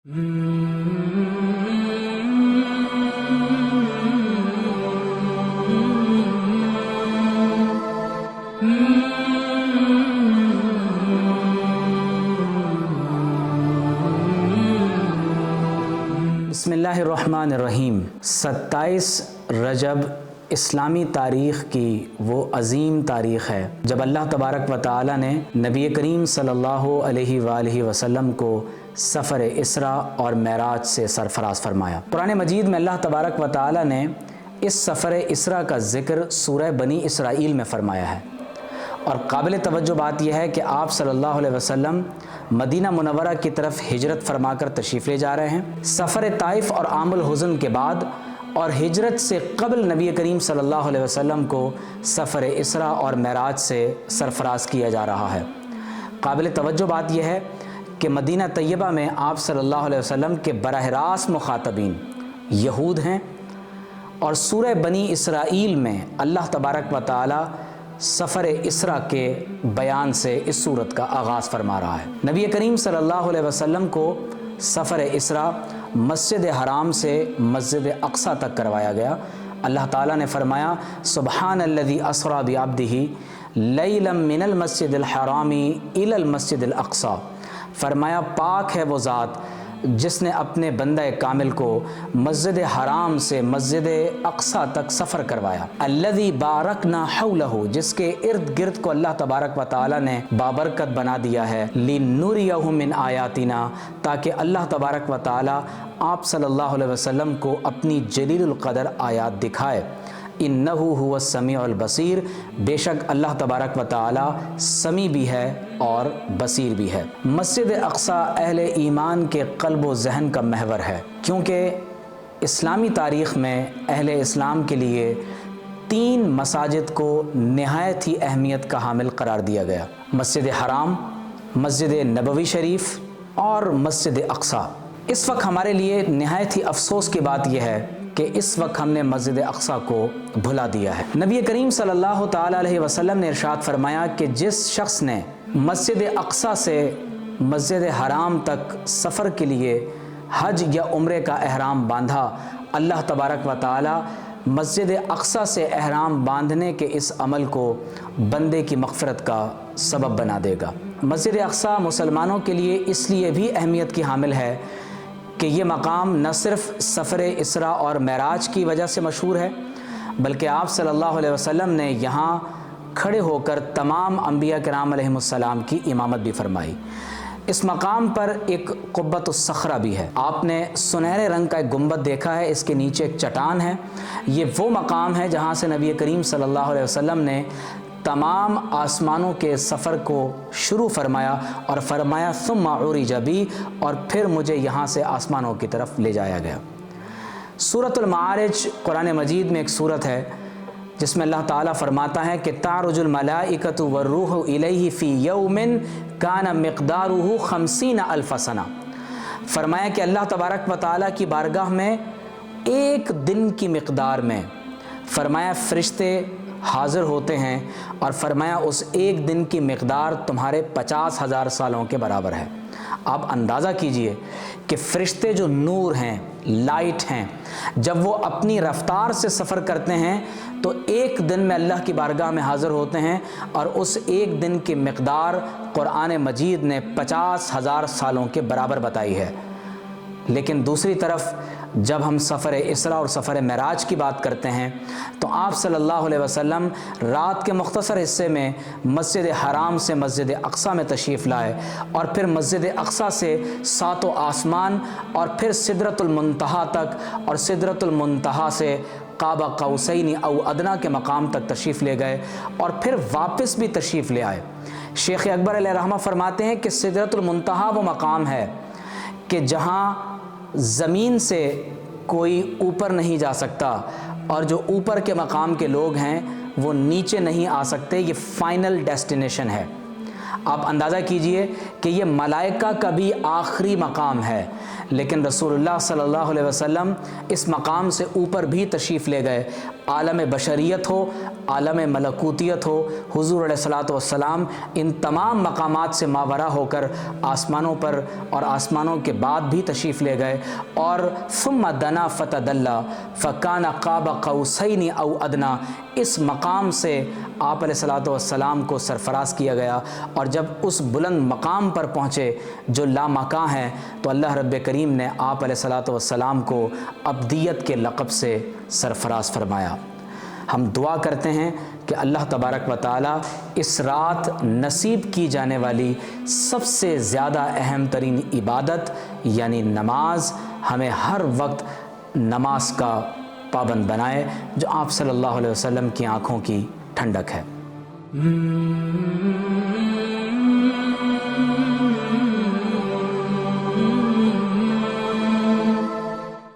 बिस्मिल्लाहिर्रहमानिर्रहीम। 27 रजब इस्लामी तारीख़ की वो अज़ीम तारीख़ है जब अल्लाह तबारक व तआला ने नबी करीम सल्लल्लाहु अलैहि वसल्लम को सफ़र इसरा और मेराज से सरफराज फरमाया। कुरान मजीद में अल्लाह तबारक व तआला ने इस सफ़र इसरा का ज़िक्र सूरह बनी इसराइल में फ़रमाया है और काबिल तवज्जो बात यह है कि आप सल्लल्लाहु अलैहि वसल्लम मदीना मुनव्वरा की तरफ हिजरत फरमाकर तशरीफ़ ले जा रहे हैं। सफ़र ताइफ़ और आमुल हुज़न के बाद और हिजरत से क़ब्ल नबी करीम सल्लल्लाहु अलैहि वसल्लम को सफ़र इसरा और मेराज से सरफराज किया जा रहा है। काबिल तवज्जो बात यह है कि मदीना तैयबा में आप सल्लल्लाहु अलैहि वसल्लम के बराह रास्त मुखातबीन यहूद हैं और सूरह बनी इसराइल में अल्लाह तबारक व तआला सफ़र इसरा के बयान से इस सूरत का आगाज़ फरमा रहा है। नबी करीम सल्लल्लाहु अलैहि वसल्लम को सफ़र इसरा मस्जिद हराम से मस्जिद अक़सा तक करवाया गया। अल्लाह ताला ने फरमाया, सुब्हानल्लज़ी अस्रा बिअब्दिही लैलम मिनल मस्जिदिल हरामी इलल मस्जिदिल अक़सा। फरमाया, पाक है वो ज़ात जिसने अपने बंदे कामिल को मस्जिद हराम से मस्जिद अक़सा तक सफ़र करवाया। अल्लज़ी बारकना हौलहु, जिसके इर्द गिर्द को अल्लाह तबारक व तआला ने बाबरकत बना दिया है। लिनुरियहु मिन आयातिना, ताकि अल्लाह तबारक व तआला आप सल्लल्लाहु अलैहि वसल्लम को अपनी जलीलुल क़दर आयात दिखाए। इन्नहु हुवस समीउल बसीर, बेशक अल्लाह तबारक व तआला समी भी है और बसीर भी है। मस्जिद अक़सा अहले ईमान के क़ल्ब व ज़हन का महवर है, क्योंकि इस्लामी तारीख़ में अहले इस्लाम के लिए 3 मसाजिद को नहायत ही अहमियत का हामिल करार दिया गया। मस्जिद हराम, मस्जिद नबवी शरीफ और मस्जिद अक़सा। इस वक्त हमारे लिए नहायत ही अफसोस की बात यह है कि इस वक्त हमने मस्जिद अक़सा को भुला दिया है। नबी करीम सल्लल्लाहु ताला अलैहि वसल्लम ने इरशाद फरमाया कि जिस शख्स ने मस्जिद अक़सा से मस्जिद हराम तक सफ़र के लिए हज या उम्रे का एहराम बांधा, अल्लाह तबारक व तआला मस्जिद अक़सा से एहराम बांधने के इस अमल को बंदे की मग़फ़िरत का सबब बना देगा। मस्जिद अक़सा मुसलमानों के लिए इसलिए भी अहमियत की हामिल है कि ये मकाम न सिर्फ़ सफ़र इसरा और मेराज की वजह से मशहूर है, बल्कि आप सल्लल्लाहु अलैहि वसल्लम ने यहाँ खड़े होकर तमाम अंबिया किराम अलैहिमुस्सलाम की इमामत भी फरमाई। इस मकाम पर एक क़ुब्बतुस सख़रा भी है। आपने सुनहरे रंग का एक गुंबद देखा है, इसके नीचे एक चट्टान है। ये वो मकाम है जहाँ से नबी करीम सल्लल्लाहु अलैहि वसल्लम ने तमाम आसमानों के सफ़र को शुरू फरमाया और फरमाया सुम्मा उरिज बी, और फिर मुझे यहाँ से आसमानों की तरफ ले जाया गया। सूरतुल मारिज कुरान मजीद में एक सूरत है जिसमें अल्लाह ताला फरमाता है कि तारुजुल मलाइकतु वर्रूहु इलैहि फ़ी यौमिन काना मिक़दारुहु 50 अल्फ़ सना। फरमाया कि अल्लाह तबारक व तआला की बारगाह में एक दिन की मिक़दार में फरमाया फ़रिश्ते हाज़िर होते हैं और फरमाया उस एक दिन की मिक़दार तुम्हारे 50,000 सालों के बराबर है। आप अंदाज़ा कीजिए कि फ़रिश्ते जो नूर हैं, लाइट हैं, जब वो अपनी रफ़्तार से सफ़र करते हैं तो एक दिन में अल्लाह की बारगाह में हाज़िर होते हैं और उस एक दिन की मिक़दार कुरान मजीद ने 50,000 सालों के बराबर बताई है। लेकिन दूसरी तरफ जब हम सफ़र इसरा और सफ़र मेराज की बात करते हैं तो आप सल्लल्लाहु अलैहि वसल्लम रात के मुख्तसर हिस्से में मस्जिद हराम से मस्जिद अक़सा में तशरीफ़ लाए और फिर मस्जिद अक़सा से 7 आसमान और फिर सिदरतुल मुंतहा तक और सिदरतुल मुंतहा से काबा कौसैनी औ अदना के मकाम तक तशरीफ़ ले गए और फिर वापस भी तशरीफ़ ले आए। शेख अकबर अलैहिर्रहमा फरमाते हैं कि सिदरतुल मुंतहा वो मकाम है कि जहाँ ज़मीन से कोई ऊपर नहीं जा सकता और जो ऊपर के मकाम के लोग हैं वो नीचे नहीं आ सकते। ये फ़ाइनल डेस्टिनेशन है। आप अंदाज़ा कीजिए कि ये मलाइका का भी आखिरी मकाम है, लेकिन रसूलुल्लाह सल्लल्लाहु अलैहि वसल्लम इस मकाम से ऊपर भी तशरीफ़ ले गए। आलम बशरियत हो, عالم ملکوتیت ہو، حضور علیہ الصلوۃ والسلام ان تمام مقامات سے ماورا ہو کر آسمانوں پر اور آسمانوں کے بعد بھی تشریف لے گئے، اور ثم دنا فتدلی فکان قاب قوسین او ادنی، اس مقام سے آپ علیہ الصلوۃ والسلام کو سرفراز کیا گیا، اور جب اس بلند مقام پر پہنچے جو لامکاں ہے تو اللہ رب کریم نے آپ علیہ الصلوۃ والسلام کو ابدیت کے لقب سے سرفراز فرمایا۔ ہم دعا کرتے ہیں کہ اللہ تبارک و تعالی اس رات نصیب کی جانے والی سب سے زیادہ اہم ترین عبادت یعنی نماز، ہمیں ہر وقت نماز کا پابند بنائے، جو آپ صلی اللہ علیہ وسلم کی آنکھوں کی ٹھنڈک ہے۔